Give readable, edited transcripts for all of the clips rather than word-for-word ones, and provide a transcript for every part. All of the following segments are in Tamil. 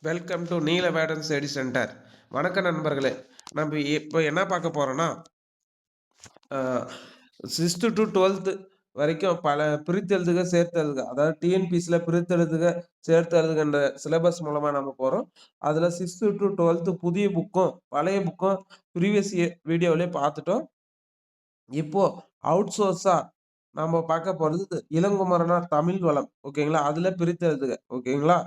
வெல்கம் டு நீல வேடன் ஸ்டடி சென்டர். வணக்கம் நண்பர்களே. நம்ம இப்போ என்ன பார்க்க போறோம்னா, சிக்ஸ்த்து டு 12th வரைக்கும் பல பிரித்தெழுதுக, சேர்த்தெழுதுக, அதாவது டிஎன்பிசியில் பிரித்தெழுதுக, சேர்த்தெழுதுகன்ற சிலபஸ் மூலமா நம்ம போறோம். அதுல 6th டு 12th புதிய புக்கும் பழைய புக்கும் ப்ரீவியஸ் வீடியோவிலே பார்த்துட்டோம். இப்போ அவுட் சோர்ஸா நம்ம பார்க்க போறது இளங்குமரனார் தமிழ் வளம். ஓகேங்களா? அதுல பிரித்தெழுதுக. ஓகேங்களா?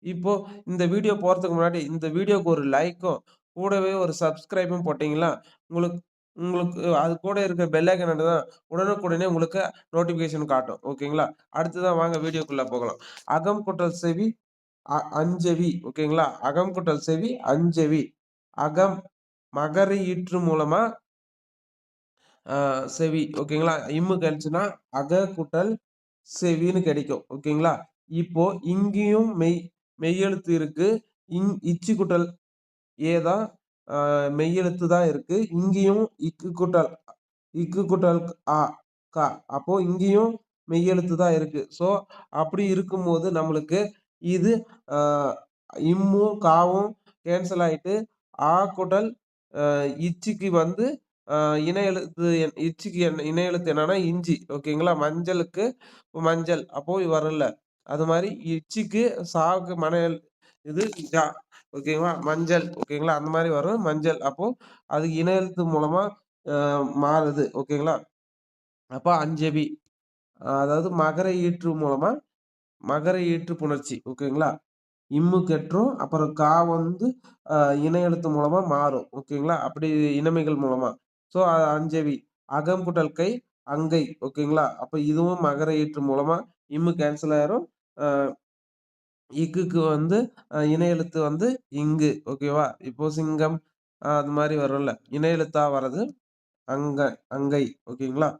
இப்போ இந்த வீடியோ போறதுக்கு முன்னாடி இந்த வீடியோக்கு ஒரு லைக்கும், கூடவே ஒரு சப்ஸ்கிரைபும் போட்டீங்கன்னா, உங்களுக்கு உங்களுக்கு அது கூட இருக்க பெல் ஐகான் தான் உடனுக்குடனே உங்களுக்கு நோட்டிஃபிகேஷன் காட்டும். ஓகேங்களா? அடுத்ததா வாங்க வீடியோக்குள்ள போகலாம். அகம் கூட்டல் செவி அஞ்செவி. ஓகேங்களா? அகம் கூட்டல் செவி அஞ்செவி. அகம் மகர ஈற்று மூலமா செவி. ஓகேங்களா? இம்மு கழிச்சுன்னா அக கூட்டல் செவின்னு கிடைக்கும். ஓகேங்களா? இப்போ இங்கேயும் மெய்யெழுத்து இருக்கு. இச்சு கூட்டல் ஏ தான் மெய்யெழுத்து தான் இருக்கு. இங்கேயும் இக்கு கூட்டல் ஆ, கா. அப்போ இங்கேயும் மெய்யெழுத்து தான் இருக்கு. ஸோ அப்படி இருக்கும்போது நம்மளுக்கு இது அ இம்மும், காவும் கேன்சல் ஆயிட்டு ஆ கூட்டல் இச்சுக்கு வந்து இணை எழுத்து இச்சுக்கு இணை எழுத்து என்னன்னா இஞ்சி. ஓகேங்களா? மஞ்சளுக்கு மஞ்சள். அப்போ வரல. அது மாரி இச்சிக்கு சாவுக்கு இது ஜா. ஓகேங்களா? மஞ்சள். ஓகேங்களா? அந்த மாரி வரும் மஞ்சள். அப்போ அதுக்கு இணை எழுத்து மூலமா மாறுது. ஓகேங்களா? அப்ப அஞ்செவி. அதாவது மகர ஈற்று மூலமா மகர ஈற்று புணர்ச்சி. ஓகேங்களா? இம்மு கெற்றும். அப்புறம் கா வந்து இணை எழுத்து மூலமா மாறும். ஓகேங்களா? அப்படி இனமைகள் மூலமா. ஸோ அஞ்செவி. அகம் கூட்டல் கை அங்கை. ஓகேங்களா? அப்ப இதுவும் மகர ஈற்று மூலமா இம்மு கேன்சல் ஆயிரும். அ இக்குக்கு வந்து இணை எழுத்து வந்து இங்கு. ஓகேவா? இப்போ சிங்கம் அது மாரி வரும்ல. இணை எழுத்தா வர்றது அங்க அங்கை. ஓகேங்களா?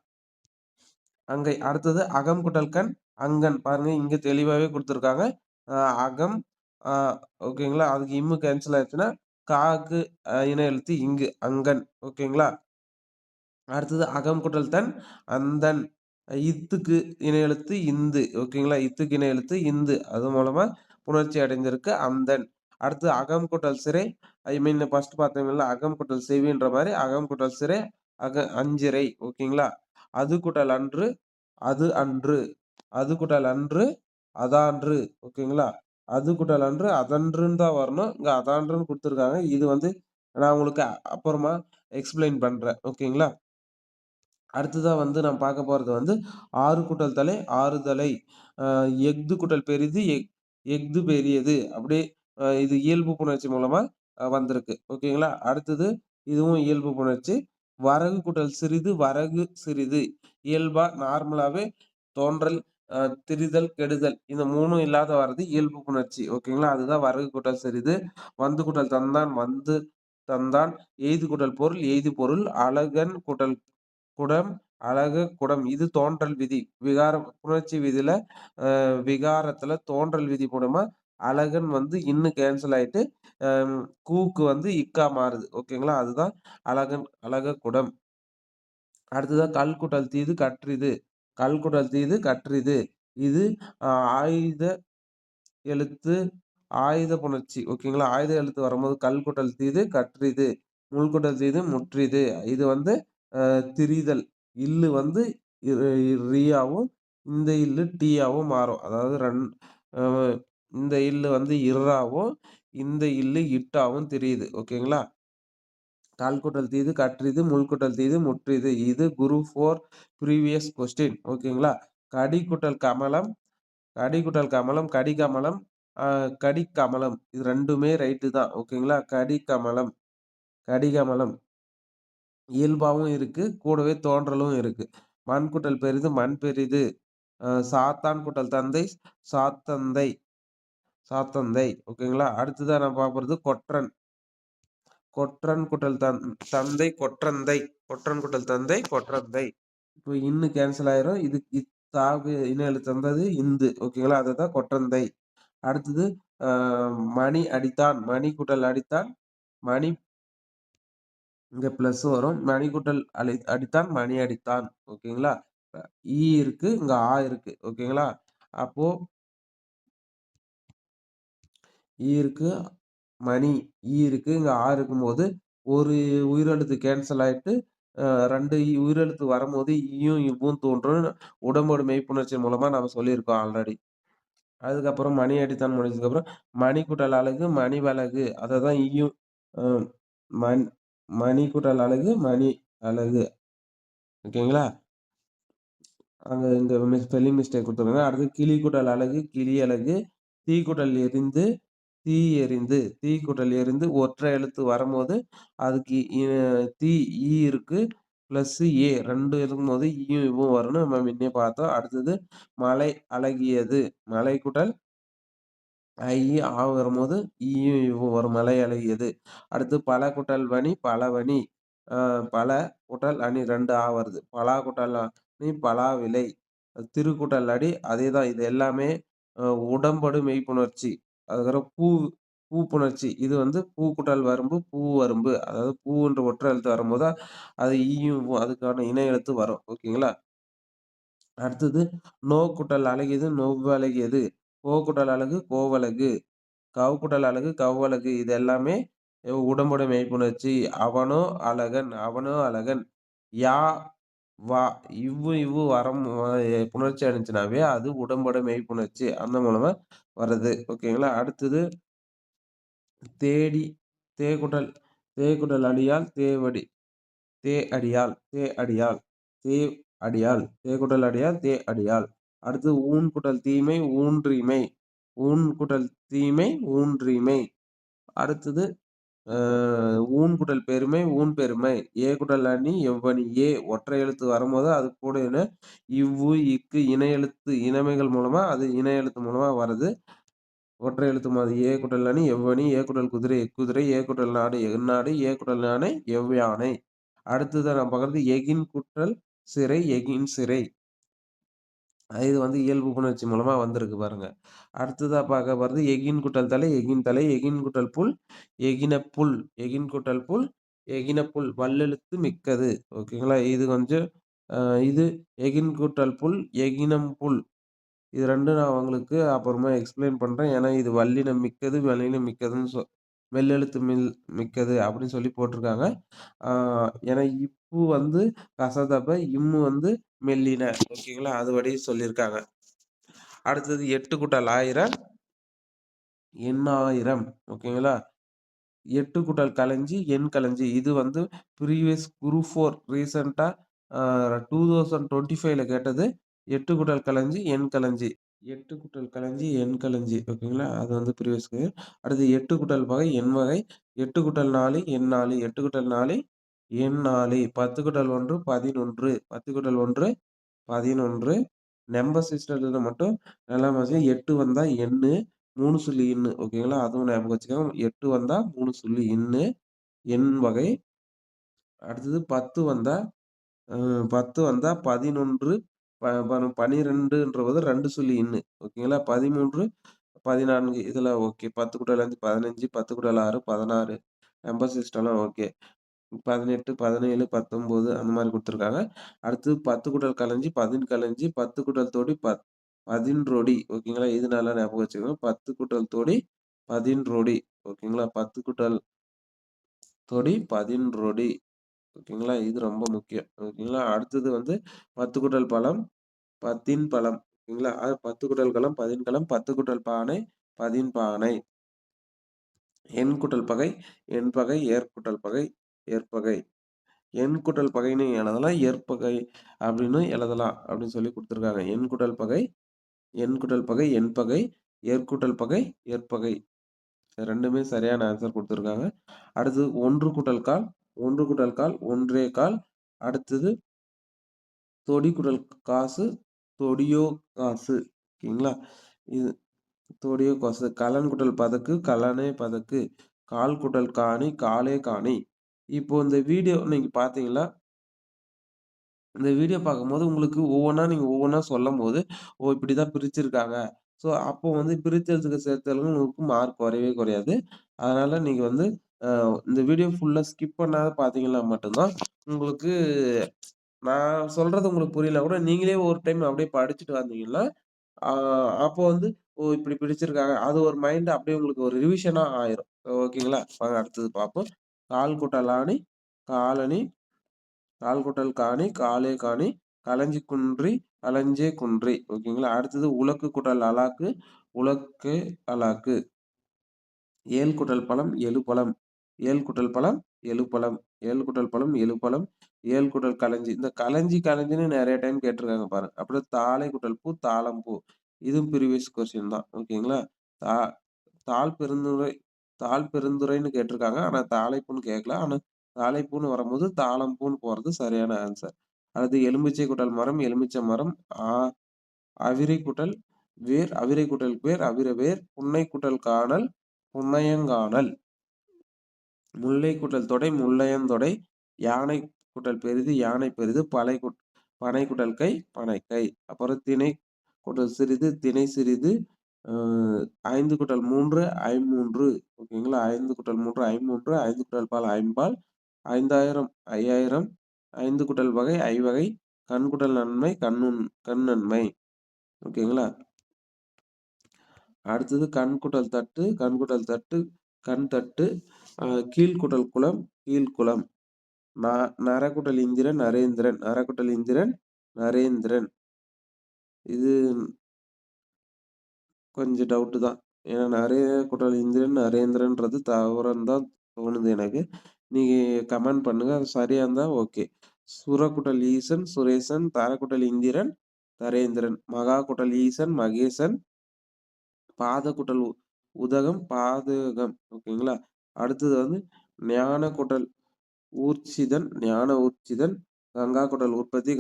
அங்கை. அடுத்தது அகம் கூட்டல் கண் அங்கன். பாருங்க இங்க தெளிவாவே குடுத்துருக்காங்க. அகம் அ ஓகேங்களா? அதுக்கு இம்மு கேன்சல் ஆயிருச்சுன்னா, காக்கு இணை எழுத்து இங்கு அங்கன். ஓகேங்களா? அடுத்தது அகம் கூட்டல் தன் அந்தன். இத்துக்கு இணை எழுத்து இந்து. ஓகேங்களா? இத்துக்கு இணை எழுத்து இந்து. அது மூலமா புணர்ச்சி அடைந்திருக்கு அந்தன். அடுத்து அகம் கூட்டல் சிறை ஐ மீன் ஃபர்ஸ்ட் பார்த்தீங்கல்ல அகம் கூட்டல் செவின்ற மாரி அகம் கூட்டல் சிறை அஞ்சிறை. ஓகேங்களா? அது கூட்டல் அன்று அது அன்று. அது கூட்டல் அன்று அதான்று. ஓகேங்களா? அது கூட்டல் அன்று அதன்றுன்னு தான் வரணும். இங்க அதான்றுன்னு குடுத்துருக்காங்க. இது வந்து நான் உங்களுக்கு அப்புறமா எக்ஸ்பிளைன் பண்றேன். ஓகேங்களா? அடுத்ததா வந்து நாம் பார்க்க போறது வந்து 6 கூட்டல் தலை, 6 தலை. எஃது கூட்டல் பெரிது, எஃது பெரியது. அப்படியே இது இயல்பு புணர்ச்சி மூலமா வந்திருக்கு. ஓகேங்களா? அடுத்தது இதுவும் இயல்பு புணர்ச்சி. வரகு கூட்டல் சிறிது, வரகு சிறிது. இயல்பா நார்மலாவே தோன்றல், அ திரிதல், கெடுதல் இந்த 3ம் இல்லாத வர்றது இயல்பு புணர்ச்சி. ஓகேங்களா? அதுதான் வரகு கூட்டல் சிறிது. வந்து கூட்டல் தந்தான், வந்து தந்தான். எய்து கூட்டல் பொருள், எய்து பொருள். அழகன் கூட்டல் குடம், அழகு, குடம். இது தோன்றல் விதி. புணர்ச்சி விதியில விகாரத்துல தோன்றல் விதி மூலமா அழகன் வந்து இன்னு கேன்சல் ஆயிட்டு, கூக்கு வந்து இக்கா மாறுது. ஓகேங்களா? அதுதான் அழகன், அழக குடம். அடுத்ததா கல் கூட்டல் தீது கற்றிது. கல் கூட்டல் தீது கற்றிது. இது அ ஆயுத எழுத்து, ஆயுத புணர்ச்சி. ஓகேங்களா? ஆயுத எழுத்து வரும்போது கல் கூட்டல் தீது கற்றிது. முள் கூட்டல் தீது முற்றிது. இது வந்து திரிதல். இல்லு வந்து ரியாவும், இந்த இல்லு டீயாவும் மாறும். அதாவது அ இந்த இல்லு வந்து இர்ராவும், இந்த இல்லு இட்டாவும் திரியுது. ஓகேங்களா? கால் கூட்டல் தீது கற்றிது, முள் கூட்டல் தீது முற்றிது. இது குரூப் 4 ப்ரீவியஸ் கொஸ்டின். ஓகேங்களா? கடி கூட்டல் கமலம், கடி கூட்டல் கமலம், கடிகமலம், அ கடிக்கமலம். இது 2மே ரைட்டு தான். ஓகேங்களா? கடிகமலம், கடிகமலம். இயல்பாவும் இருக்கு. கூடவே தோன்றலும் இருக்கு. மண் கூட்டல் பெரிது, மண் பெரிது. சாத்தான் கூட்டல் தந்தை, சாத்தந்தை, சாத்தந்தை. ஓகேங்களா? அடுத்ததா நான் பார்ப்பது கொற்றன். கொற்றன் கூட்டல் தந்தை, கொற்றந்தை. கொற்றன் கூட்டல் தந்தை, கொற்றந்தை. இப்போ இன்னு கேன்சல் ஆயிரும். இது தாவுக்கு இன எழுத்து வந்தது இந்து. ஓகேங்களா? அதுதான் கொற்றந்தை. அடுத்தது அ மணி அடித்தான். மணி கூட்டல் அடித்தான், மணி இங்க பிளஸ் வரும். மணி கூட்டல் அடித்தான், மணி அடித்தான். ஓகேங்களா? இருக்கு. இங்க இருக்கு. ஓகேங்களா? அப்போ ஈ இருக்கு, மணி, ஈ இருக்கு. இங்க ஆ இருக்கும்போது, ஒரு உயிரெழுத்து கேன்சல் ஆயிட்டு, 2 உயிரெழுத்து வரும்போது ஈயும், இவ்வும் தோன்றும். உடம்போடு மெய்ப்புணர்ச்சி மூலமா நாம சொல்லியிருக்கோம் ஆல்ரெடி. அதுக்கப்புறம் மணி அடித்தான் முடிச்சதுக்கப்புறம், மணி கூட்டல் அலகு, மணி வலகு. அததான் ஈயும் அ மண் மணி கூட்டல் அலகு, மணி அலகு. ஓகேங்களா? அங்க இந்த ஸ்பெல்லிங் மிஸ்டேக் குடுத்துருக்காங்க. அடுத்து கிளி கூட்டல் அலகு, கிளி அலகு. தீ கூட்டல் எரிந்து, தீ எரிந்து. தீ கூட்டல் எரிந்து ஒற்றை எழுத்து வரும்போது, அதுக்கு தீ ஈ இருக்கு. பிளஸ் ஏ 2 இருக்கும்போது ஈயும், இவ்வும் வரும்னு நம்ம முன்னயே பார்த்தோம். அடுத்தது மலை அழகியது. மலை கூட்டல் ஐ, ஆ வரும்போது ஈயும், இவ்வும் வரும். மலை அழகியது. அடுத்து பல கூட்டல் வனி, பலவனி. அ பல கூட்டல் அணி 2 ஆ வருது. பலா கூட்டல் அணி, பலாவிலை. திரு கூட்டல் அடி அதேதான். இது எல்லாமே அ உடம்படு மெய்ப்புணர்ச்சி. அதுக்கப்புறம் பூ புணர்ச்சி. இது வந்து பூ கூட்டல் வரம்பு, பூவரும்பு. அதாவது பூன்ற ஒற்றை எழுத்து வரும்போது, அது ஈயும், உம் அதுக்கான இணை எழுத்து வரும். ஓகேங்களா? அடுத்தது நோ கூட்டல் அழகியது, நொவ்வழகியது. கோ கூட்டல் அலகு, கோவலகு. கவ் கூட்டல் அலகு, கவ்வலகு. இது எல்லாமே உடம்புடைய மெய்ப்புணர்ச்சி. அவனோ அழகன், அவனோ அழகன். யா, வா இவ்வு புணர்ச்சி அடைஞ்சுனாவே அது உடம்போட மெய்ப்புணர்ச்சி. அந்த மூலமா வர்றது. ஓகேங்களா? அடுத்தது தேடி, தேகுடல் அடியால், தேவடி. அடியால், அடியால், அடியால். தேகுடல் அடியால், அடியால். அடுத்து ஊன் கூட்டல் தீமை, ஊன்றிமை. ஊன் கூட்டல் தீமை, ஊன்றிமை. அடுத்தது அ ஊன் கூட்டல் பெருமை, ஊன் பெருமை. ஏ கூட்டல் அணி, எவ்வணி. ஏ ஒற்றை எழுத்து வரும்போது, அது கூட என்ன இவ்வு, இக்கு இணை எழுத்து இனமைகள் மூலமா அது இணை எழுத்து மூலமா வருது. ஒற்றை எழுத்து மாரி ஏ கூட்டல் அணி, எவ்வணி. ஏ கூட்டல் குதிரை, எக்குதிரை. ஏ கூட்டல் நாடு, எந்நாடு. ஏ கூட்டல் யானை, எவ்யானை. அடுத்தது நம்ம பார்க்குறது எகின் கூட்டல் சிறை, எகின் சிறை. இது வந்து இயல்பு புணர்ச்சி மூலமா வந்திருக்கு பாருங்க. அடுத்ததா பார்க்க போறது எகின் கூட்டல் தலை, எகின் தலை. எகின் கூட்டல் புல், எகின புல். எகின் கூட்டல் புல், எகின புல். வல்லெழுத்து மிக்கது. ஓகேங்களா? இது கொஞ்சம் அ இது எகின் கூட்டல் புல், எகினம் புல். இது 2ம் நான் உங்களுக்கு அப்புறமா எக்ஸ்ப்ளைன் பண்றேன். ஏன்னா, இது வல்லினம் மிக்கது, வல்லினம் மிக்கதுன்னு மெல்லெழுத்து மிக்கது அப்படின்னு சொல்லி போட்டிருக்காங்க. ஆ ஏன்னா, இப்பு வந்து கசதப, இம்மு வந்து மெல்லின. ஓகேங்களா? அதுபடி சொல்லியிருக்காங்க. அடுத்தது 8 கூட்டல் 1000 எண்ணாயிரம். ஓகேங்களா? 8 கூட்டல் களஞ்சி, எண் களஞ்சி. இது வந்து ப்ரீவியஸ் குரூப் 4 ரீசென்ட்டா 2025ல கேட்டது. 8 கூட்டல் களஞ்சி, எண் களஞ்சி. 8 கூட்டல் களஞ்சி, எண் களஞ்சி. ஓகேங்களா? அது வந்து ப்ரீவியஸ் இயர். அடுத்து 8 கூட்டல் வகை, எண் வகை. 8 கூட்டல் 4 எண் 4. 8 கூட்டல் 4 எண் 4. 10 கூட்டல் 1 11. 10 கூட்டல் 1 11. நம்பர் சிஸ்டத்துல மட்டும் நல்லா மனசுல 8 வந்தா எண்ணு, 3 சொல்லி எண்ணு. ஓகேங்களா? அதுவும் ஞாபகம் வச்சுக்கோங்க. 8 வந்தா 3 சொல்லி எண்ணு, எண் வகை. அடுத்தது 10 வந்தா 10 வந்தா 11 12ன்றது 2 சொல்லி எண்ணு. ஓகேங்களா? 13 14 இதுல ஓகே. 10 கூட்டல் 5 15 10 கூட்டல் 6 16 நம்பர் சிஸ்டம்லாம் ஓகே. 18 17 19 அந்த மாரி குடுத்துருக்காங்க. அடுத்து 10 கூட்டல் களஞ்சி, 10 களஞ்சி, 10 கூட்டல் தொடி, 10 ஓகேங்களா? இது நல்லா ஞாபகம் வச்சுக்கோங்க. 10 கூட்டல் தொடி, 10 ஓகேங்களா? 10 கூட்டல் தொடி, 10 ஓகேங்களா? இது ரொம்ப முக்கியம். ஓகேங்களா? அடுத்தது வந்து 10 கூட்டல் பழம், 10 பழம். ஓகேங்களா? 10 கூட்டல் களம், 10 களம், 10 கூட்டல் பானை, 10 பானை. எண் கூட்டல் பகை, எண் பகை, ஏர்க்கூட்டல் பகை, ஏற்பகை. எண் கூட்டல் பகைன்னு எழுதலாம். ஏற்பகை அப்படின்னு எழுதலாம். அப்படின்னு சொல்லி குடுத்துருக்காங்க. எண் கூட்டல் பகை, எண் கூட்டல் பகை, எண் பகை, ஏர்க்கூட்டல் பகை, ஏற்பகை. 2மே சரியான ஆன்சர் குடுத்துருக்காங்க. அடுத்தது 1 கூட்டல் கால், 1 கூட்டல் கால், 1 கால். அடுத்தது தொடி கூட்டல் காசு, தொடியோ காசு. ஓகேங்களா? இது தொடியோ காசு. கலன் கூட்டல் பதக்கு, கலனே பதக்கு. கால் கூட்டல் காணி, காலே காணி. இப்போ இந்த வீடியோ நீங்க பார்த்தீங்களா? இந்த வீடியோ பார்க்கும்போது உங்களுக்கு நீங்க ஒவ்வொன்னா சொல்லும்போது, ஓ! இப்படிதான் பிரிச்சிருக்காங்க. ஸோ, அப்போ வந்து பிரித்தெழுத்துக்கு சேர்த்தலுக்கு உங்களுக்கு மார்க் குறையவே குறையாது. அதனால நீங்க வந்து இந்த வீடியோ ஃபுல்லா ஸ்கிப் பண்ணாத பார்த்தீங்கன்னா மட்டும் தான், உங்களுக்கு நான் சொல்றது உங்களுக்கு புரியலனா கூட நீங்களே ஒரு டைம் அப்படியே படிச்சுட்டு வந்தீங்கன்னா, ஆ அப்போ வந்து ஓ! இப்படி பிரிச்சிருக்காங்க. அது ஒரு மைண்ட் அப்படியே உங்களுக்கு ஒரு ரிவிஷனா ஆயிரும். ஓகேங்களா? வாங்க அடுத்தது பார்ப்போம். கால் கூட்டல் ஆணி, காலணி, கால் கூட்டல் காணி, காலே காணி, களஞ்சி குன்றி, களஞ்சே குன்றி. ஓகேங்களா? அடுத்தது உலக்கு கூட்டல் அலாக்கு, உலக்கு அலாக்கு. ஏழு கூட்டல் பழம், எழு பழம். ஏழு கூட்டல் பழம், எழு பழம். ஏழு கூட்டல் பழம், எழு பழம். ஏழு கூட்டல் களஞ்சி. இந்த களஞ்சி, களஞ்சின்னு நெறைய டைம் கேட்டுருக்காங்க பாருங்க. அப்புறம் தாழை கூட்டல் பூ, தாழம் பூ. இதுவும் ப்ரீவியஸ் கொஸ்டின் தான். ஓகேங்களா? தா தாழ் பெருந்துறை தாழ் பெருந்துறைன்னு கேட்டுருக்காங்க. ஆனா தாழைப்பூன்னு கேட்கல. ஆனா தாழைப்பூன்னு வரும்போது தாழம்பூன்னு போறது சரியான ஆன்சர். அடுத்து எலுமிச்சை கூட்டல் மரம், எலுமிச்சை மரம். ஆ அவிரை கூட்டல் வேர், அவிரை கூட்டல் பேர், அவிர வேர். புன்னை கூட்டல் கானல், புன்னையங்கானல். முல்லை கூட்டல் தொடை, முல்லையந்தொடை. யானை கூட்டல் பெரிது, யானை பெரிது. பனை கூட்டல் கை, பனைக்கை. அப்புறம் திணை கூட்டல் சிறிது, திணை சிறிது. அ 5 கூட்டல் 3 ஐம்மூன்று. ஓகேங்களா? 5 கூட்டல் 3 ஐம்மூன்று. 5 கூட்டல் பால் ஐம்பால். 5000 5000. 5 கூட்டல் வகை ஐவகை. கண் கூட்டல் நன்மை, கண் நன்மை. ஓகேங்களா? அடுத்தது கண் கூட்டல் தட்டு, கண் கூட்டல் தட்டு, கண் தட்டு. கீழ் கூட்டல் குலம், கீழ்குலம். ந நர கூட்டல் இந்திரன், நரேந்திரன். நர கூட்டல் இந்திரன், நரேந்திரன். இது கொஞ்சம் டவுட்டு தான். ஏன்னா நரே கூட்டல் இந்திரன், நரேந்திரன்றது தவறுன்னு தான் தோணுது எனக்கு. நீங்க கமெண்ட் பண்ணுங்க. அது சரியா இருந்தா ஓகே. சுர கூட்டல் ஈசன், சுரேசன். தர கூட்டல் இந்திரன், தரேந்திரன். மகா கூட்டல் ஈசன், மகேசன். பாத கூட்டல் உதகம், பாதகம். ஓகேங்களா? அடுத்தது வந்து ஞான கூட்டல் ஊர்ச்சிதன், ஞான ஊர்ச்சிதன். கங்கா கூட்டல் உற்பத்தி,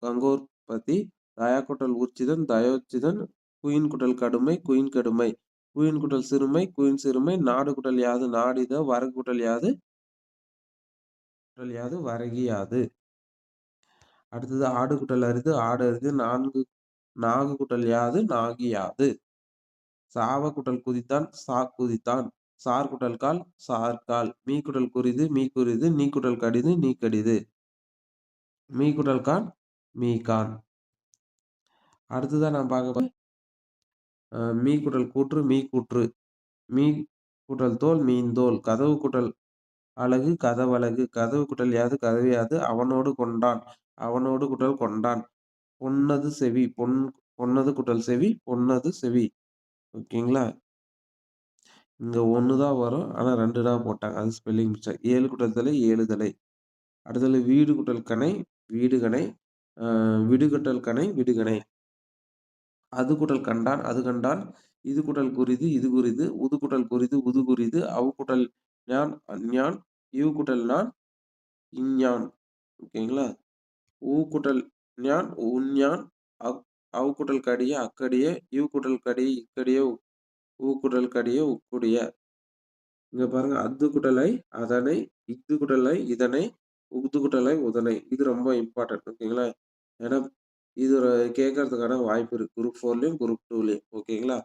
கங்கோற்பத்தி. தயா கூட்டல் ஊர்ச்சிதன், தயோச்சிதன். குயின் கூட்டல் கடுமை, குயின் கடுமை. குயின் கூட்டல் சிறுமை, குயின் சிறுமை. நாடு கூட்டல் யாது, நாடித. வரகு கூட்டல் யாது, வரகி யாது. அடுத்தது ஆடு கூட்டல் அரிது, ஆடு அரிது. நாகு கூட்டல் யாது, நாகி யாது. சாவ கூட்டல் குதித்தான், குதித்தான். சார் கூட்டல் கால், சார்கால். மீ கூட்டல் குறிது, மீ குறிது. நீ கூட்டல் கடிது, நீ கடிது. மீ கூட்டல் கான், மீகான். அடுத்ததா நான் பார்க்க மீ கூட்டல் கூற்று, மீ கூற்று. மீ கூட்டல் தோல், மீன்தோல். கதவு கூட்டல் அழகு, கதவழகு. கதவு கூட்டல் யாது, கதவு யாது. அவனோடு கொண்டான், அவனோடு கூட்டல் கொண்டான். பொன்னது செவி, பொன்னது கூட்டல் செவி, பொன்னது செவி. ஓகேங்களா? இங்க 1 தான் வரும். ஆனா 2 தான் போட்டாங்க. அது ஸ்பெல்லிங் மிஸ்டேக். 7 கூட்டல் தலை, 7 தலை. அடுத்தது வீடு கூட்டல் கணை, வீடுகணை. விடு கூட்டல் கணை, விடுகணை. அது கூட்டல் கண்டான், அது கண்டான். இது கூட்டல் குறிது, இது குறிது. உது கூட்டல் குறிது, உது குறிது. அவு கூட்டல் ஞான், அஞ்ஞான். இவ் கூட்டல் நான், இஞ்ஞான். ஓகேங்களா? ஊ கூட்டல் ஞான், உஞ்ஞான். அவு கூட்டல் கடிய, அக்கடிய. இவ் கூட்டல் கடிய, இக்கடிய. ஊ கூட்டல் கடிய, உக்குடிய. இங்க பாருங்க. அத்து கூட்டல் ஐ, அதனை. இத்து கூட்டல் ஐ, இதனை. உது கூட்டல் ஐ, உதனை. இது ரொம்ப இம்பார்ட்டன்ட். ஓகேங்களா? ஏன்னா இது ஒரு கேட்கறதுக்கான வாய்ப்பு இருக்கு. குரூப் 4லயும், குரூப் 2லயும். ஓகேங்களா?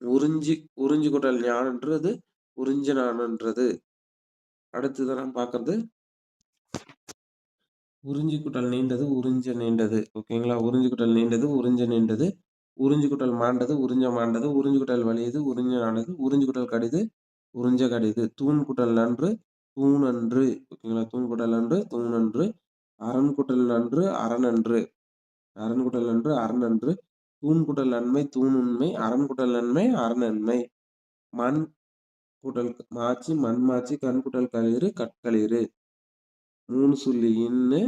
உறிஞ்சி உறிஞ்சி கூட்டல் ஞான்ன்றது உறிஞ்ச நாணுன்றது. அடுத்தது நம்ம பார்க்கறது உறிஞ்சி கூட்டல் நீண்டது, உறிஞ்ச நீண்டது. ஓகேங்களா? உறிஞ்சி கூட்டல் நீண்டது, உறிஞ்ச நீண்டது. உறிஞ்சி கூட்டல் மாண்டது, உறிஞ்ச மாண்டது. உறிஞ்சி கூட்டல் வலியது, உறிஞ்ச நாணது. உறிஞ்சி கூட்டல் கடிது, உறிஞ்ச கடிது. தூண் கூட்டல் நன்று, தூணன்று. ஓகேங்களா? தூண் கூட்டல் நன்று, தூணன்று. அரண் கூட்டல் நன்று, அரணன்று. அரண் கூட்டல் நன்று, அரணன்று. தூண் கூட்டல் நன்மை, தூணுண்மை. அரண் கூட்டல் நன்மை, அரணன்மை. மண் கூட்டல் மாச்சி, மண்மாச்சி. கண் கூட்டல் களிறு, கட்களிறு. 3 சொல்லி இன்னு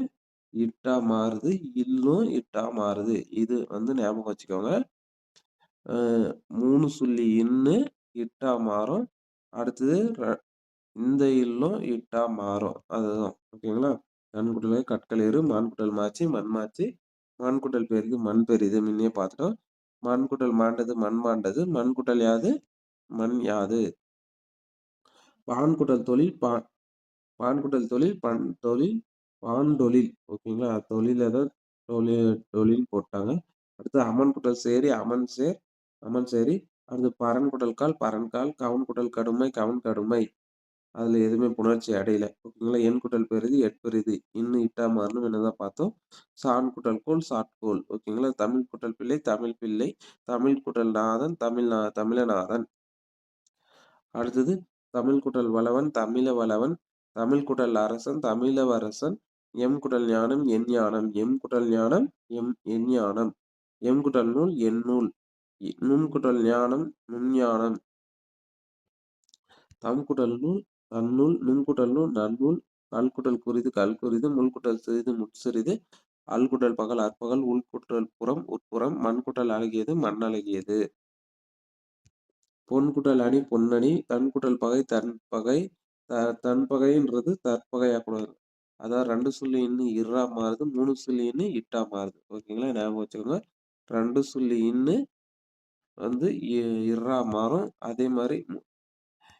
இட்டா மாறுது. இல்லும் இட்டா மாறுது. இது வந்து ஞாபகம் வச்சுக்கோங்க. 3 சொல்லி இன்னு இட்டா மாறும். அடுத்தது இந்த இல்லும் இட்டா மாறும். அதுதான். ஓகேங்களா? கண் கூட்டல் கட்களிறு, மான் கூட்டல் மாச்சி, மண்மாச்சி. மான் கூட்டல் பெரிது, மண் பெரிது. முன்னயே பார்த்துட்டோம். மண் கூட்டல் மாண்டது, மண் மாண்டது. மண் கூட்டல் யாது, மண் யாது. பான் கூட்டல் தொழில், பான் கூட்டல் தொழில், தொழில். பாண்டொழில். ஓகேங்களா? தொழில தான் தொழில் போட்டாங்க. அடுத்து அமன் கூட்டல் சேரி, அமன் சேர், அமன் சேரி. அடுத்து பரன் கூட்டல் கால், பரன் கால். கவன் கூட்டல் கடுமை, கவன் கடுமை. அதுல எதுவுமே புணர்ச்சி அடையல. ஓகேங்களா? எண் கூட்டல் பெரிது, எட்பெரிது. இன்னும் இட்டா மாறணும் என்னதான் பார்த்தோம். சான் கூட்டல் கோல், சாட்கோல். ஓகேங்களா? தமிழ் கூட்டல் பிள்ளை, தமிழ் பிள்ளை. தமிழ் கூட்டல் நாதன், தமிழநாதன். அடுத்தது தமிழ் கூட்டல் வளவன், தமிழ வளவன். தமிழ் கூட்டல் அரசன், தமிழவரசன். எம் கூட்டல் ஞானம், என் ஞானம். எம் கூட்டல் ஞானம், என் ஞானம். எம் கூட்டல் நூல், என் நூல். நுண் கூட்டல் ஞானம், நுண்ஞானம். தம் கூட்டல் நூல், தன்னூல். நுண் கூட்டல் நூல், நன்னூல். கல் கூட்டல் குறிது, கல்குரிது. முள் கூட்டல் சிறிது, முற்சிறிது. அல் கூட்டல் பகல், அற்பகல். உள் கூட்டல் புறம், உட்புறம். மண் கூட்டல் அழகியது, மண்ணழகியது. பொன் கூட்டல் அணி, பொன்னணி. தன் கூட்டல் பகை, தன்பகை. தன்பகைன்றது தற்பகையாக்கூடாது. அதாவது 2 சொல்லி இன்னு இர்றா மாறுது. 3 சொல்லி இன்னு இட்டா மாறுது. ஓகேங்களா? ஞாபகம் வச்சுக்கோங்க. 2 சொல்லி இன்னு வந்து இர்றா மாறும். அதே மாரி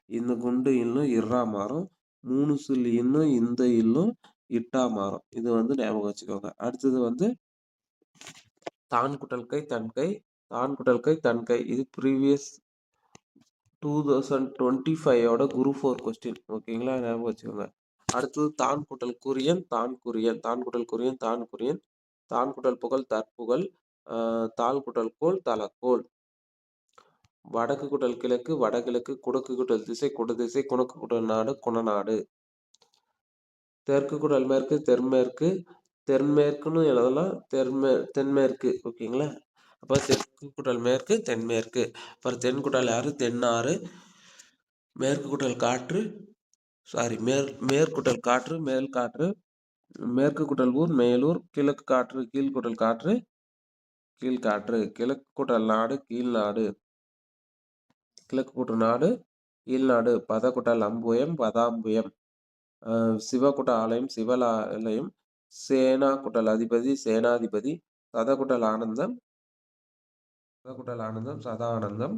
இந்த குண்டு இல்லும் இர்றா மாறும். 3 சொல்லி இன்னும் இந்த இல்லும் இட்டா மாறும். இது வந்து ஞாபகம் வச்சுக்கோங்க. அடுத்தது வந்து தான் கூட்டல் கை, தன் கை. தான் கூட்டல் கை, தன் கை. இது ப்ரீவியஸ் 2025 குரூப் 4 கொஸ்டின். ஓகேங்களா? ஞாபகம் வச்சுக்கோங்க. அடுத்தது தான் கூட்டல் குறியன், தான் குறியன். தான் கூட்டல் குறியன், தான் குறியன். தான் கூட்டல் புகழ், தற்புகழ். தாள் கூட்டல் கோல், தலக்கோல். வடக்கு கூட்டல் கிழக்கு, வடகிழக்கு. குடக்கு கூட்டல் திசை, குடதிசை. குணக்கு கூட்டல் நாடு, குணநாடு. தெற்கு கூட்டல் மேற்கு, தென்மேற்கு. தென்மேற்குன்னு எழுதலாம். தென்மேற்கு. ஓகேங்களா? அப்ப தெற்கு கூட்டல் மேற்கு, தென்மேற்கு. அப்புறம் தென் கூட்டல் ஆறு, தென்னாறு. மேற்கு கூட்டல் காற்று, மேற்கூட்டல் காற்று, மேல் காற்று. மேற்கு கூட்டல் ஊர், மேலூர். கிழக்கு காற்று, கீழ் கூட்டல் காற்று, கீழ்காற்று. கிழக்கு கூட்டல் நாடு, கீழ்நாடு. கிழக்கு கூட்டல் நாடு, கீழ்நாடு. பத கூட்டல் அம்புயம், பதாம்புயம். சிவ கூட்டல் ஆலயம், சிவலாலயம். சேனா கூட்டல் அதிபதி, சேனாதிபதி. சத கூட்டல் ஆனந்தம், சதானந்தம்.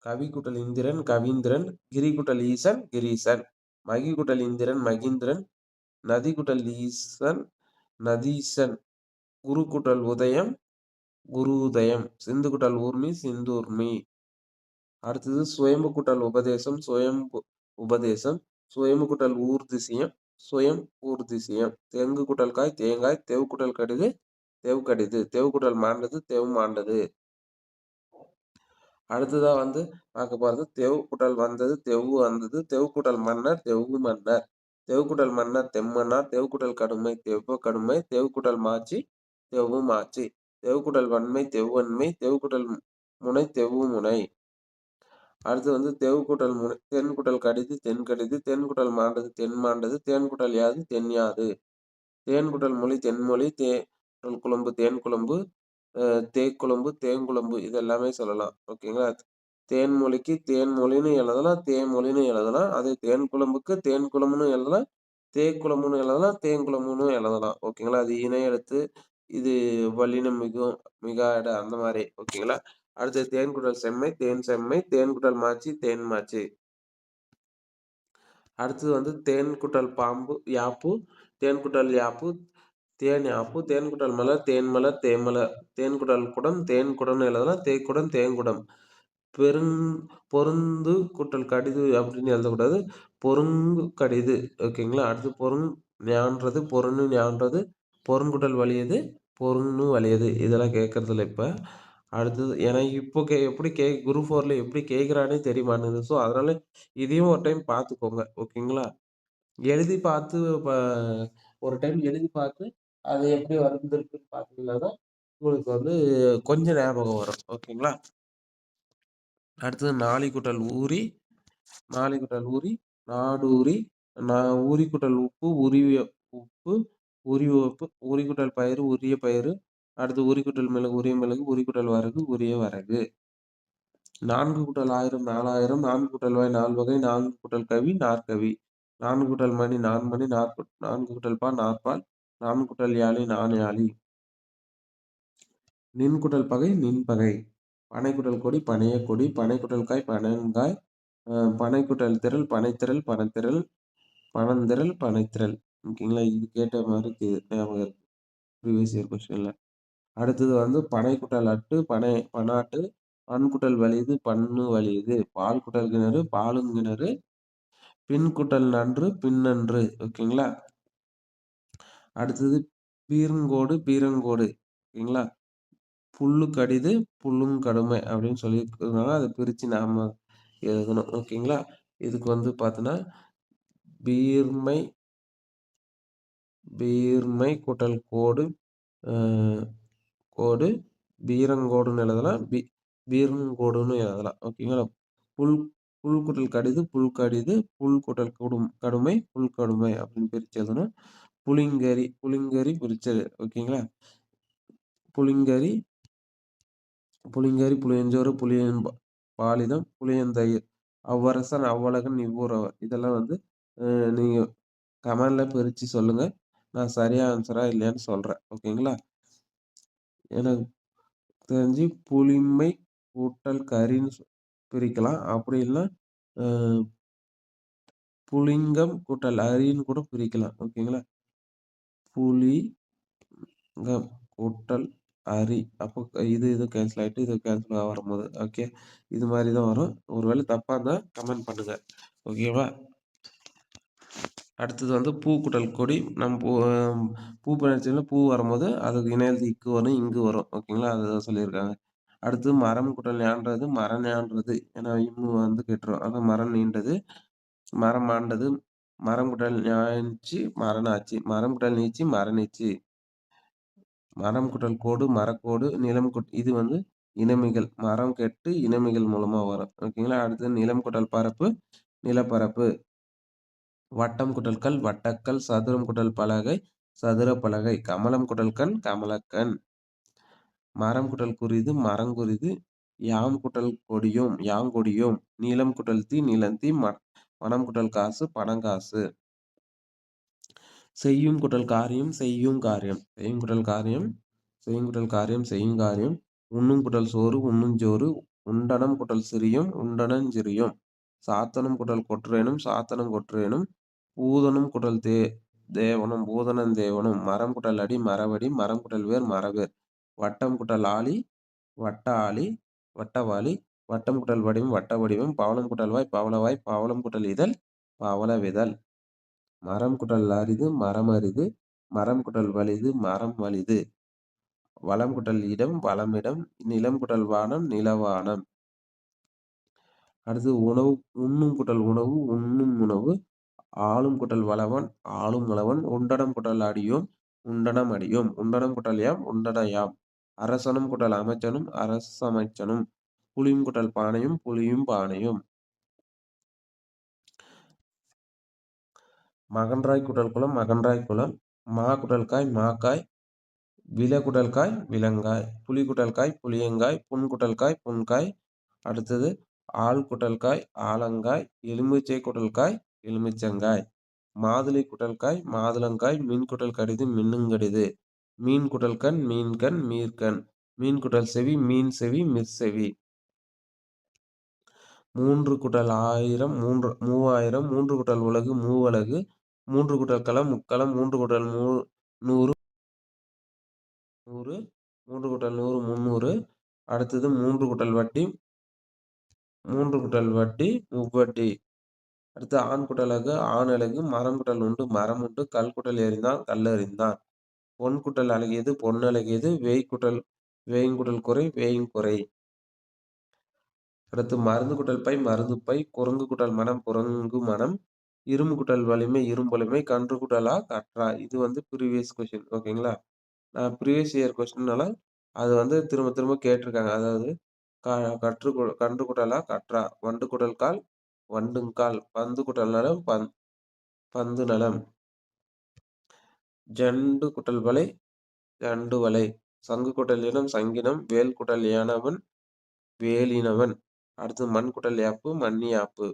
கவி கூட்டல் இந்திரன், கவீந்திரன். கிரி கூட்டல் ஈசன், கிரீசன். மகி கூட்டல் இந்திரன், மகீந்திரன். நதி கூட்டல் ஈசன், நதீசன். குரு கூட்டல் உதயம், குரு உதயம். சிந்து கூட்டல் ஊர்மி, சிந்தூர்மி. அடுத்தது சுயம்பு கூட்டல் உபதேசம், சுயம்பு உபதேசம். சுயம்பு கூட்டல் ஊர்திசயம், சுயம் ஊர்திசயம். தெங்கு கூட்டல் காய், தேங்காய். தெவு கூட்டல் கடிது, தெவு கடிது. தெவு கூட்டல் மாண்டது, தெவு மாண்டது. அடுத்ததா வந்து பார்க்க போறது தெவு கூட்டல் வந்தது, தெவு வந்தது. தெவு கூட்டல் மன்னர், தெவு மன்னர். தெவு கூட்டல் மன்னர், தெம்மன்னார். தெவு கூட்டல் கடுமை, தெவ்வ கடுமை. தெவு கூட்டல் மாட்சி, தெவு மாட்சி. தெவு கூட்டல் வன்மை, தெவ்வன்மை. தெவு கூட்டல் முனை, தெவு முனை. அடுத்து வந்து தெவு கூட்டல் முனை, தென் கூட்டல் கடிது, தென் கடிது. தென் கூட்டல் மாண்டது, தென் மாண்டது. தேன் கூட்டல் யாது, தென் யாது. தேன் கூட்டல் மொழி, தென்மொழி. தேன் குழம்பு, தேன் குழம்பு. தேக்குழம்பு, தேங்குழம்பு. இது எல்லாமே சொல்லலாம். ஓகேங்களா? தேன்மொழிக்கு தேன்மொழின்னு எழுதலாம், தேன்மொழின்னு எழுதலாம். அதே தேன் குழம்புக்கு தேன் குழம்புன்னு எழுதலாம், தேக்குழம்புன்னு எழுதலாம், தேங்குழம்புன்னு எழுதலாம். ஓகேங்களா? அது இணை எழுத்து. இது வல்லினம் மிகும், மிகாட அந்த மாதிரி. ஓகேங்களா? அடுத்து தேன் குடல் செம்மை, தேன் செம்மை. தேன் குடல் மாச்சி, தேன் மாச்சி. அடுத்தது வந்து தேன் குட்டல் பாம்பு, யாப்பு. தேன் குட்டல் யாப்பு, தேன் யாப்பு. தேன் குட்டல் மலர், தேன் மலர், தேமலர். தேன் குடல் குடம், தேன் குடம்னு எழுதலாம், தேக்குடம், தேங்குடம். பொருந்து கூட்டல் கடிது அப்படின்னு எழுதக்கூடாது, பொருங்கு கடிது. ஓகேங்களா? அடுத்து ஞான்றது, பொருன்னு ஞான்றது. பொருங்குடல் வலியது, பொருன்னு வலியது. இதெல்லாம் கேட்கறதில்ல இப்ப. அடுத்தது ஏன்னா இப்போ எப்படி குரூப் 4ல எப்படி கேட்குறானே தெரிய மாட்டேங்குது. ஸோ அதனால இதையும் ஒரு டைம் பார்த்துக்கோங்க. ஓகேங்களா? எழுதி பார்த்து ஒரு டைம் எழுதி பார்த்து அது எப்படி வந்திருக்குன்னு பார்த்தீங்கன்னா தான் உங்களுக்கு வந்து கொஞ்சம் ஞாபகம் வரும். ஓகேங்களா? அடுத்தது நாளி கூட்டல் ஊரி, நாளி கூட்டல் ஊரி, நாடூரி. ஊரி கூட்டல் உப்பு, உரிய உப்பு. உரி உப்பு. உரி கூட்டல் பயிறு, உரிய பயிறு. அடுத்து உரி கூட்டல் மிளகு, உரிய மிளகு. உரி கூட்டல் வரகு, உரிய வரகு. 4 கூட்டல் 1000, 4000. 4 கூட்டல் வாய், 4 வகை. 4 கூட்டல் கவி, நாற்கவி. 4 கூட்டல் மணி, 4 மணி. 4 கூட்டல் பால், நாற்பால். 4 கூட்டல் யாழி, யாழி. நின் கூட்டல் பகை, நின்பகை. பனை கூட்டல் கொடி, பனைய கொடி. பனை கூட்டல் காய், பனங்காய். பனை கூட்டல் திரள், பனைத்திரள், பனத்திரள். பனந்திரள், பனைத்திரள். ஓகேங்களா? இது கேட்ட மாதிரி ஞாபகம் இருக்கு ப்ரீவியஸ் இயர் கொஸ்டின்ல. அடுத்தது வந்து பனை கூட்டல் அட்டு, பனாட்டு. பண் கூட்டல் வலியுது, பண்ணு வலியுது. பால் கூட்டல் கிணறு, பாலும் கிணறு. பின் கூட்டல் நன்று பின்னன்று. ஓகேங்களா. அடுத்தது பீரங்கோடு பீரங்கோடு. ஓகேங்களா. புல்லு கடிது புல்லுங்கடுமை அப்படின்னு சொல்லியிருக்கிறதுனால அதை பிரித்து நாம எழுதணும். ஓகேங்களா. இதுக்கு வந்து பார்த்தோன்னா பீர்மை பீர்மை கூட்டல் கோடு கோடு பீரங்கோடுன்னு எழுதலாம். பீரங்கோடுன்னு எழுதலாம். ஓகேங்களா. புல் புல் கூட்டல் கடிது புல் கடிது புல் கூட்டல் கடுமை புல் கடுமை அப்படின்னு பிரித்து எழுதணும். புளிங்கரி புளிங்கரி பிரிச்சது. ஓகேங்களா. புளிங்கரி புளிங்கரி புளியஞ்சோறு பாலிதம் புளியந்தயிர் அவ்வரசன் அவ்வழகன் இவ்வுறவர். இதெல்லாம் வந்து நீங்க கமெண்ட்ல பிரித்து சொல்லுங்க. நான் சரியா ஆன்சரா இல்லையான்னு சொல்றேன். ஓகேங்களா. எனக்கு தெரிஞ்சு புளிமை கூட்டல் கரின்னு பிரிக்கலாம். அப்படி இல்லைன்னா புளிங்கம் கூட்டல் அரின்னு கூட பிரிக்கலாம். ஓகேங்களா. புளிங்கம் கூட்டல் அரி. அப்போ இது கேன்சல் ஆகிட்டு இது கேன்சல் வரும்போது ஓகே இது மாதிரி தான் வரும். ஒருவேளை தப்பாக இருந்தால் கமெண்ட் பண்ணுங்க. ஓகேவா. அடுத்தது வந்து பூ கூட்டல் கொடி. நம்ம பூ பயிற்சியில் பூ வரும்போது அதுக்கு இணையத்து இக்கு வரும் இங்கு வரும். ஓகேங்களா. அதுதான் சொல்லியிருக்காங்க. அடுத்து மரம் கூட்டல் ஞான்றது மரம் ஞான்றது. ஏன்னா இம்மு வந்து கெட்டுரும். அதான் மரம் நீண்டது மரம் ஆண்டது. மரம் கூட்டல் ஞாயிச்சு மரம் ஆச்சு. மரம் கூட்டல் நீச்சு மரம் நீச்சு. மரம் கூட்டல் கோடு மரக்கோடு நிலம் இது வந்து இனமிகள். மரம் கெட்டு இனமிகள் மூலமா வரும். ஓகேங்களா. அடுத்து நிலம் கூட்டல் பரப்பு நிலப்பரப்பு. வட்டம் கூட்டல் கல் வட்டக்கல். சதுரம் கூட்டல் பலகை சதுர பலகை. கமலம் கூட்டல் கண் கமலக்கண். மரம் கூட்டல் குறிது மரங்குறிது. யாம் கூட்டல் கொடியோம் யாங்கொடியோம். நீளம் கூட்டல் தீ நீளந்தீ. பணம் கூட்டல் காசு பணங்காசு. செய்யும் கூட்டல் காரியம் செய்யும் காரியம். செய்யும் கூட்டல் காரியம் செய்யும் கூட்டல் காரியம் செய்யும் காரியம். உண்ணும் கூட்டல் சோறு உண்ணுஞ்சோறு. உண்டனம் கூட்டல் சிறியும் உண்டனஞ்சிறியும். சாத்தனம் கூட்டல் கொற்றேனும் சாத்தனம் கொற்றேனும். பூதனம் கூட்டல் தேவனும் பூதனன் தேவனும். மரம் கூட்டல் அடி மரவடி மரம் கூட்டல் வேர் மரவேர். வட்டம் கூட்டல் ஆளி வட்ட ஆளி வட்டவாளி. வட்டம் கூட்டல் வடிவம் வட்ட வடிவம். பவளம் கூட்டல் வாய் பவளவாய் பவளம் கூட்டல் இதழ் பவளவிதழ். மரம் கூட்டல் அரிது மரம் அரிது. மரம் கூட்டல் வலிது மரம் வலிது. வளம் கூட்டல் இடம் வளமிடம். நிலம் கூட்டல் வானம் நிலவானம். அடுத்து உணவு உண்ணும் கூட்டல் உணவு உண்ணும் உணவு. ஆளும் கூட்டல் வளவன் ஆளும் வளவன். உண்டனம் கூட்டல் அடியோம் உண்டனம் அடியோம். உண்டனம் கூட்டல் யாம் உண்டன யாம். அரசனும் கூட்டல் அமைச்சனும் அரசமைச்சனும். புலியும் கூட்டல் பானையும் புலியும் பானையும். மகன்றாய் கூட்டல் குளம் மகன்றாய் குளம். மா கூட்டல் காய் மாக்காய். வில கூட்டல் காய் விலங்காய். புலி கூட்டல் காய் புளியங்காய். புன் கூட்டல் காய் புன்காய். அடுத்தது ஆள் கூட்டல் காய் ஆலங்காய். எலுமிச்சை கூட்டல் காய் எலுமிச்சங்காய். மாதுளை கூட்டல் காய் மாதுளங்காய். மின் கூட்டல் கடிது மின்னுங்கடிது. மீன் கூட்டல் கண் மீன்கண் மீர்கண். மீன் கூட்டல் செவி மீன் செவி மிர்செவி. 3 கூட்டல் 1000 3000. 3 கூட்டல் உலகு மூவலகு. 3 கூட்டல் களம் முக்களம். 3 கூட்டல் 100 100. 3 கூட்டல் 100 300. அடுத்தது 3 கூட்டல் வட்டி 3 கூட்டல் வட்டி முவ்வட்டி. அடுத்து ஆண் கூட்டல் அலகு ஆண் அலகு. மரம் கூட்டல் உண்டு மரம் உண்டு. கல் கூட்டல் எறிந்தான் கல்லெறிந்தான். பொன் கூட்டல் அழகியது பொன்னழகியது. வேய் கூட்டல் வேய்ங்கூட்டல் குறை வேய்ங்குறை. அடுத்து மருந்து கூட்டல் பை மருந்து பை. குரங்கு கூட்டல் மனம் குரங்கு மனம். இரும்பு கூட்டல் வலிமை இரும்பொலிமை. கன்று கூட்டலா கற்றா. இது வந்து ப்ரீவியஸ் கொஸ்டின். ஓகேங்களா. நான் ப்ரீவியஸ் இயர் கொஸ்டின்னால அது வந்து திரும்ப திரும்ப கேட்டிருக்காங்க. அதாவது கன்று கூட்டலா கற்றா. வண்டு கூட்டல் கால் வண்டுங்கால். பந்து கூட்டல் நலம் பந்து நலம். ஜண்டு கூட்டல் வலை ஜண்டு வலை. சங்கு கூட்டல் இனம் சங்கினம். வேல் கூட்டல் யானவன் வேலினவன். அடுத்து மண் கூட்டல் யாப்பு மண்ணியாப்பு.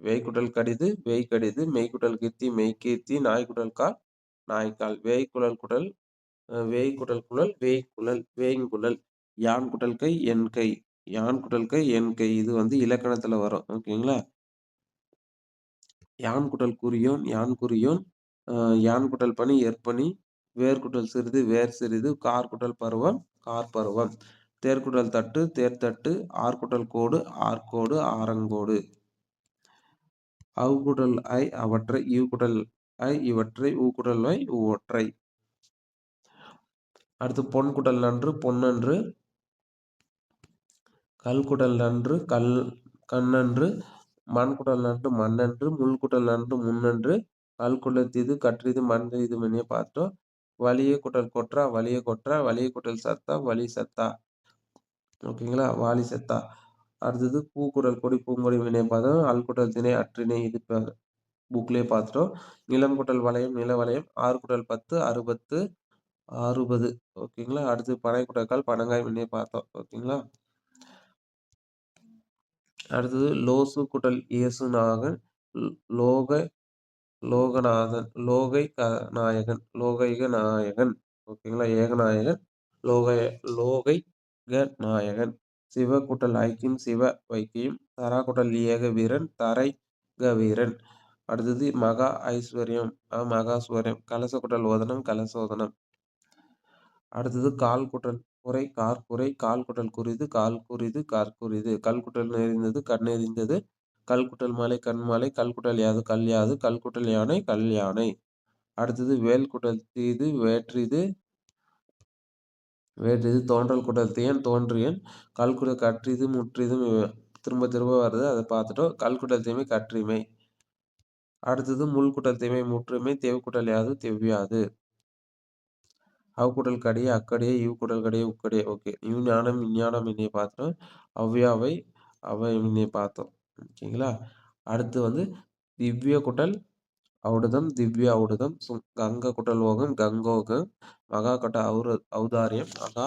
வேய் கூட்டல் கடிது வேய் கடிது. மெய் கூட்டல் கீர்த்தி மெய்கீர்த்தி. நாய் கூட்டல் கால் நாய்க்கால். வேய் குழல் கூட்டல் வேய் கூட்டல் குழல் வேய்க்குழல் வேய்ங்குழல். யான் கூட்டல் கை என் கை யான் கூட்டல் கை என் கை. இது வந்து இலக்கணத்துல வரும். ஓகேங்களா. யான் கூட்டல் குறியோன் யான் குறியோன். யான் கூட்டல் பனி ஏற்பனி. வேர் கூட்டல் சிறிது வேர் சிறிது. கார் கூட்டல் பருவம் கார் பருவம். தேர் கூட்டல் தட்டு தேர் தட்டு. ஆர் கூட்டல் கோடு ஆர்கோடு ஆரங்கோடு. அவ் கூட்டல் ஐ அவற்றை, இவ் கூட்டல் ஐ இவற்றை, ஊ கூட்டல் ஐ ஒற்றை. அடுத்து பொன் கூட்டல் நன்று பொன்னன்று, கல் கூட்டல் நன்று கண்ணன்று, மண் கூட்டல் நன்று மண்ணன்று, முள் கூட்டல் நன்று முன்னன்று, கல் கூட்டல் தீது கற்றிது மண் இது முன்னே பார்த்தோம். வலிய கூட்டல் கொற்றா வலிய கொற்றா, வலிய கூட்டல் சத்தா வலி சத்தா. ஓகேங்களா, வாலி சத்தா. அடுத்தது பூ கூட்டல் கொடி பூங்கொடி வினை பார்த்தோம். அல் கூட்டல் திணை அற்றிணை இது புக்லேயே பார்த்துட்டோம். நிலம் கூட்டல் வளையம் நில வளையம், ஆறு கூட்டல் 10 60 60. ஓகேங்களா. அடுத்து பனை கூட்டல் கால் பனங்காய் முன்னே பார்த்தோம். ஓகேங்களா. அடுத்தது லோசு கூட்டல் இயேசு நாகன் லோக லோகநாதன் லோகை நாயகன் லோகைக நாயகன். ஓகேங்களா. ஏகநாயகன் லோகை லோகைக நாயகன். சிவ கூட்டல் ஐக்கியம் சிவ வைக்கியம், தரா கூட்டல் ஏக வீரன் தரைக வீரன். அடுத்தது மகா ஐஸ்வர்யம் மகாஸ்வரியம், கலச கூட்டல் ஓதனம் கலசோதனம். அடுத்தது கால் கூட்டல் குறை கார்குறை, கால் கூட்டல் குறிது கால் குறிது கார்குறிது, கல் கூட்டல் நெறிந்தது கண்ணெறிந்தது, கல் கூட்டல் மாலை கண் மாலை, கல் கூட்டல் யாது கல் யாது, கல் கூட்டல் யானை கல் யானை. அடுத்தது வேல் கூட்டல் தீது வேற்றிது வேற்றிது, தோன்றல் கூட்டல் தேன் தோன்றியன், கல் கூட்டல் கற்றிது முற்றிதும் திரும்ப திரும்ப வருது, அதை பார்த்துட்டோம். கல் கூட்டல் தீமை கற்றிமை. அடுத்தது முள் கூட்டல் தீமை முற்றுமை, தேவ் கூட்டல் யாது தெவ்யாது, அவ் கூட்டல் கடிய அக்கடியே, இவ் கூட்டல் கடிய உக்கடியே. ஓகே, இவ் ஞானம் விஞ்ஞானம் இன்னைய பார்த்தோம். அவ்யாவை அவை இன்னைய பார்த்தோம். ஓகேங்களா. அடுத்து வந்து திவ்ய கூட்டல் ஔடதம் திவ்ய ஔடதம், கங்க கூட்டல் ஓகம் கங்கோகம், மகா கூட்டல் ஔதாரியம் மகா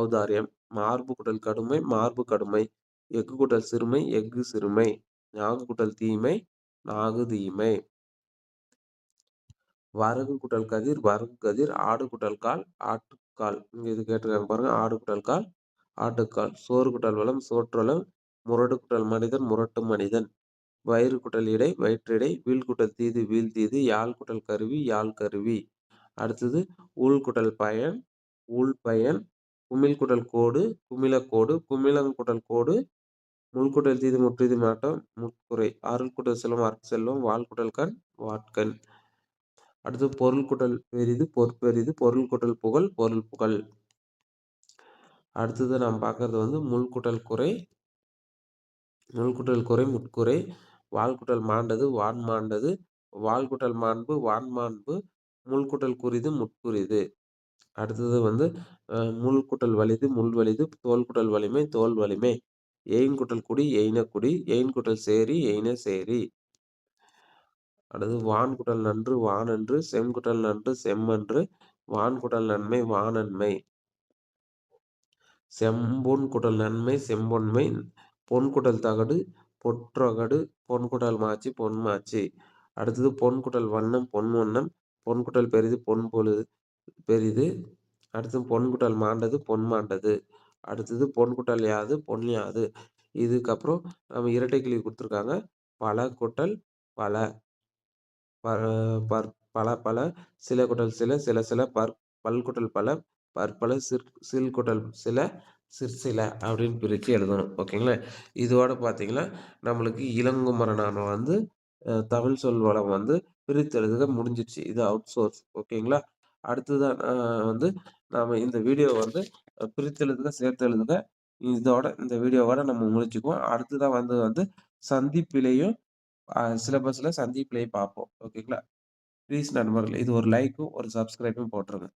ஔதாரியம், மார்பு கூட்டல் கடுமை மார்பு கடுமை, எஃகு கூட்டல் சிறுமை எஃகு சிறுமை, நாகு கூட்டல் தீமை நாகு தீமை. வரகு கூட்டல் கதிர் வரகு கதிர், ஆடு கூட்டல் கால் ஆட்டுக்கால். இங்க இது கேட்டிருக்காங்க பாருங்க, ஆடு கூட்டல் கால் ஆட்டுக்கால். சோறு கூட்டல் வளம் சோற்றுவளம், முரடு கூட்டல் மனிதன் முரட்டு மனிதன், வயிறு கூட்டல் இடை வயிற்றிடை, வீல் கூட்டல் தீது வீல் தீது, யாழ் கூட்டல் கருவி யாழ் கருவி. அடுத்தது ஊழ் கூட்டல் பயன் ஊழ் பயன், குமிழ் கூட்டல் கோடு குமிழக்கோடு, குமிழங் கூட்டல் கோடு, முள் கூட்டல் தீது முற்றிது மாட்டம் முட்குறை, அருள் கூட்டல் செல்வம் அருட்செல்வம், வாள் கூட்டல் கண் வாட்கண். அடுத்து பொருள் கூட்டல் பெரிது பொற்பெரிது, பொருள் கூட்டல் புகழ் பொருள் புகழ். அடுத்தது நாம் பார்க்கறது வந்து முள் கூட்டல் குறை முட்குறை, வாள் கூட்டல் மாண்டது வான் மாண்டது, வாள் கூட்டல் மாண்பு வான் மாண்பு, முள் கூட்டல் குறிது முட்குறிது. அடுத்தது வந்து முள் கூட்டல் வலிது முள் வலிது, தோல் கூட்டல் வலிமை தோல் வலிமை, எயின் கூட்டல் குடி எயின குடி, எயின் கூட்டல் சேரி எயின சேரி. அடுத்து வான் கூட்டல் நன்று வானன்று, செங்குட்டல் நன்று செம்மன்று, வான் கூட்டல் நன்மை வானன்மை, செம்பொன் கூட்டல் நன்மை செம்பொன்மை, பொன் கூட்டல் தகடு பொற்றகடு, பொன் கூட்டல் மாச்சி பொன்மாச்சி. அடுத்தது பொன் கூட்டல் வண்ணம் பொன் வண்ணம், பொன் கூட்டல் பெரிது பொன் பொழுது பெரிது. அடுத்து பொன் கூட்டல் மாண்டது பொன் மாண்டது. அடுத்தது பொன் கூட்டல் யாது பொன் யாது. இதுக்கப்புறம் நம்ம இரட்டை கிளி கொடுத்துருக்காங்க. பல கூட்டல் பல பல பல, சில கூட்டல் சில சில சில, பல் கூட்டல் பல பற்பல, சில் கூட்டல் சில சிற்சில அப்படின்னு பிரித்து எழுதணும். ஓகேங்களா. இதோட பார்த்தீங்கன்னா நம்மளுக்கு இளங்குமரனான வந்து தமிழ் சொல் வளம் வந்து பிரித்து எழுதுக முடிஞ்சிச்சு. இது அவுட் சோர்ஸ். ஓகேங்களா. அடுத்ததான் வந்து நாம் இந்த வீடியோ வந்து பிரித்து எழுதுக சேர்த்து எழுதுக இதோட இந்த வீடியோவோட நம்ம முடிச்சுக்குவோம். அடுத்ததான் வந்து சந்திப்பிலையும் சிலபஸ்ல சந்திப்பிலையும் பார்ப்போம். ஓகேங்களா. ப்ளீஸ் நண்பர்களே, இது ஒரு லைக்கும் ஒரு சப்ஸ்கிரைபும் போட்டுருங்க.